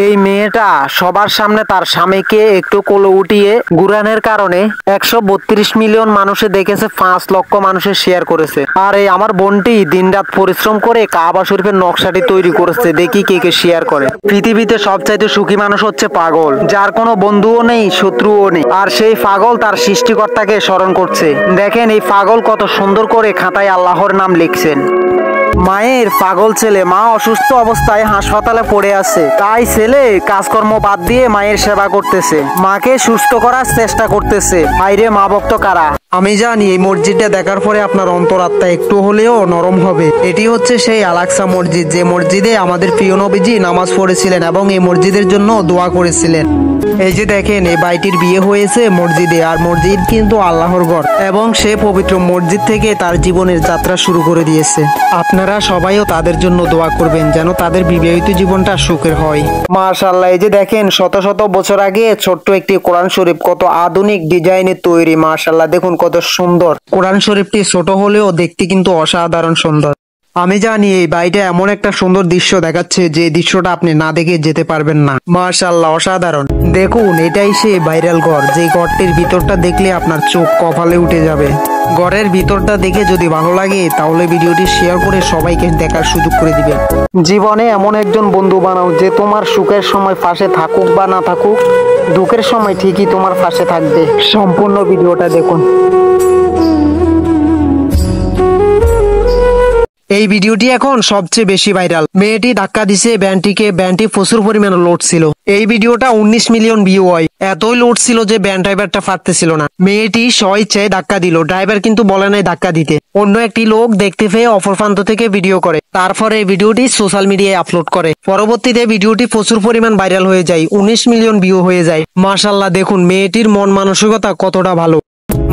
এই মেয়েটা সবার সামনে তার স্বামীকে একটু কোলে উঠিয়ে ঘুরানোর কারণে 132 মিলিয়ন মানুষে দেখেছে, 5 লক্ষ মানুষে শেয়ার করেছে। আর এই আমার বোনটি দিনরাত পরিশ্রম করে কাবা শরীফের নকশাটি তৈরি করেছে, দেখি কে কে শেয়ার করে। পৃথিবীতে সবচাইতে সুখী মানুষ হচ্ছে পাগল, যার কোনো বন্ধুও নেই, শত্রুও নেই, আর সেই পাগল তার সৃষ্টিকর্তাকে স্মরণ করছে। দেখেন এই পাগল কত সুন্দর করে খাতায় আল্লাহর নাম লিখছেন। মায়ের পাগল ছেলে, মা অসুস্থ অবস্থায় হাসপাতালে পড়ে আছে, তাই ছেলে কাজকর্ম বাদ দিয়ে মায়ের সেবা করতেছে, মাকে সুস্থ করার চেষ্টা করতেছে। হায়রে মা ভক্ত কারা। আমি জানি এই মসজিদটা দেখার পরে আপনার অন্তরাত্মা একটু হলেও নরম হবে। এটি হচ্ছে সেই আল-আকসা মসজিদ, যে মসজিদে আমাদের প্রিয় নবীজি নামাজ পড়েছিলেন এবং এই মসজিদের জন্য দোয়া করেছিলেন। এই যে দেখেন এই ভাইটির বিয়ে হয়েছে মসজিদে, আর মসজিদ কিন্তু আল্লাহর ঘর এবং সে পবিত্র মসজিদ থেকে তার জীবনের যাত্রা শুরু করে দিয়েছে। আপনারা সবাইও তাদের জন্য দোয়া করবেন যেন তাদের বিবাহিত জীবনটা সুখের হয়। মাশাআল্লাহ, এই যে দেখেন শত শত বছর আগে ছোট্ট একটি কোরআন শরীফ, কত আধুনিক ডিজাইনের তৈরি। মাশাআল্লাহ, দেখুন কত সুন্দর। কোরআন শরীফটি ছোট হলেও দেখতে কিন্তু অসাধারণ সুন্দর। আমি জানি এই বাড়িটা এমন একটা সুন্দর দৃশ্য দেখাচ্ছে যে দৃশ্যটা আপনি না দেখে যেতে পারবেন না। মাশাআল্লাহ, অসাধারণ। দেখুন এটাই সেই ভাইরাল ঘর, যে ঘরটির ভিতরটা দেখলে আপনার চোখ কপালে উঠে যাবে। ঘরের ভিতরটা দেখে যদি ভালো লাগে তাহলে ভিডিওটি শেয়ার করে সবাইকে দেখার সুযোগ করে দিবেন। জীবনে এমন একজন বন্ধু বানাও যে তোমার সুখের সময় পাশে থাকুক বা না থাকুক, দুঃখের সময় ঠিকই তোমার পাশে থাকবে। সম্পূর্ণ ভিডিওটা দেখুন। এই ভিডিওটি এখন সবচেয়ে বেশি ভাইরাল। মেয়েটি ধাক্কা দিছে ভ্যানটিকে, ভ্যানটি প্রচুর পরিমাণে লোড ছিল। এই ভিডিওটা 19 মিলিয়ন ভিউ হয়। এতই লোড ছিল যে ভ্যান ড্রাইভারটা পারতেছিল না। মেয়েটি স্বইচ্ছায় ধাক্কা দিল, ড্রাইভার কিন্তু বলে নাই ধাক্কা দিতে। অন্য একটি লোক দেখতে পেয়ে অপর প্রান্ত থেকে ভিডিও করে, তারপরে ভিডিওটি সোশ্যাল মিডিয়ায় আপলোড করে। পরবর্তীতে ভিডিওটি প্রচুর পরিমাণ ভাইরাল হয়ে যায়, 19 মিলিয়ন ভিউ হয়ে যায়। মাশাআল্লাহ, দেখুন মেয়েটির মন মানসিকতা কতটা ভালো।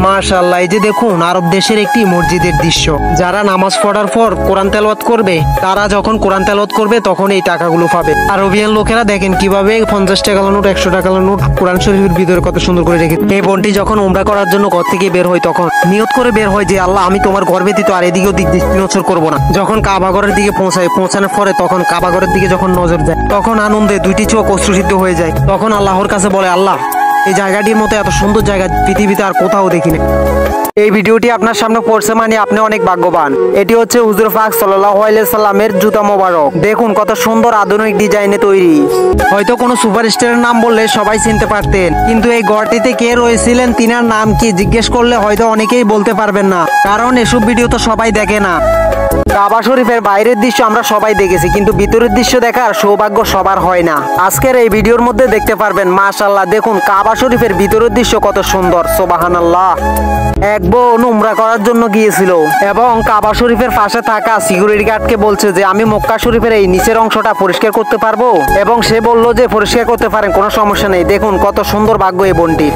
মাশাআল্লাহ, এই যে দেখুন আরব দেশের একটি মসজিদের দৃশ্য। যারা নামাজ পড়ার পর কোরআন তেলাওয়াত করবে, তারা যখন কোরআন তেলাওয়াত করবে তখন এই টাকাগুলো পাবে। আরবিয়ান লোকেরা দেখেন কিভাবে 50 টাকা নোট, 100 টাকা নোট কোরআন শরীফের ভিতরে কত সুন্দর করে রেখে। এই বোনটি যখন উমরা করার জন্য ঘর থেকে বের হয় তখন নিয়ত করে বের হয় যে আল্লাহ আমি তোমার ঘর ব্যতীত আর এদিকেও দিক দৃষ্টি নজর করবো না। যখন কাবা ঘরের দিকে পৌঁছানোর পরে তখন কাবা ঘরের দিকে যখন নজর যায় তখন আনন্দে দুইটি চোখ অশ্রুসিদ্ধ হয়ে যায়। তখন আল্লাহর কাছে বলে, আল্লাহ এই জায়গাটির মতো এত সুন্দর জায়গা পৃথিবীতে আর কোথাও দেখিনি। এই ভিডিওটি আপনার সামনে পড়ছে মানে আপনি অনেক ভাগ্যবান। এটি হচ্ছে হুজুর পাক সাল্লাল্লাহু আলাইহি সাল্লামের জুতা মোবারক। দেখুন কত সুন্দর আধুনিক ডিজাইনে তৈরি। হয়তো কোনো সুপারস্টারের নাম বললে সবাই চিনতে পারতেন, কিন্তু এই ঘরটিতে কে রয়েছিলেন, তিনার নাম কি জিজ্ঞেস করলে হয়তো অনেকেই বলতে পারবেন না, কারণ এসব ভিডিও তো সবাই দেখে না। কাবা শরীফের বাইরের দৃশ্য আমরা সবাই দেখেছি, কিন্তু ভিতরের দৃশ্য দেখার সৌভাগ্য সবার হয় না। আজকের এই ভিডিওর মধ্যে দেখতে পারবেন। মাশাআল্লাহ, দেখুন কাবা শরীফের ভিতরের দৃশ্য কত সুন্দর। সুবহানাল্লাহ। এক বোন উমরা করার জন্য গিয়েছিল এবং কাবা শরীফের পাশে থাকা সিকিউরিটি গার্ডকে বলছে যে আমি মক্কা শরীফের এই নিচের অংশটা পরিষ্কার করতে পারবো, এবং সে বলল যে পরিষ্কার করতে পারেন, কোনো সমস্যা নেই। দেখুন কত সুন্দর ভাগ্য এই বোনটির।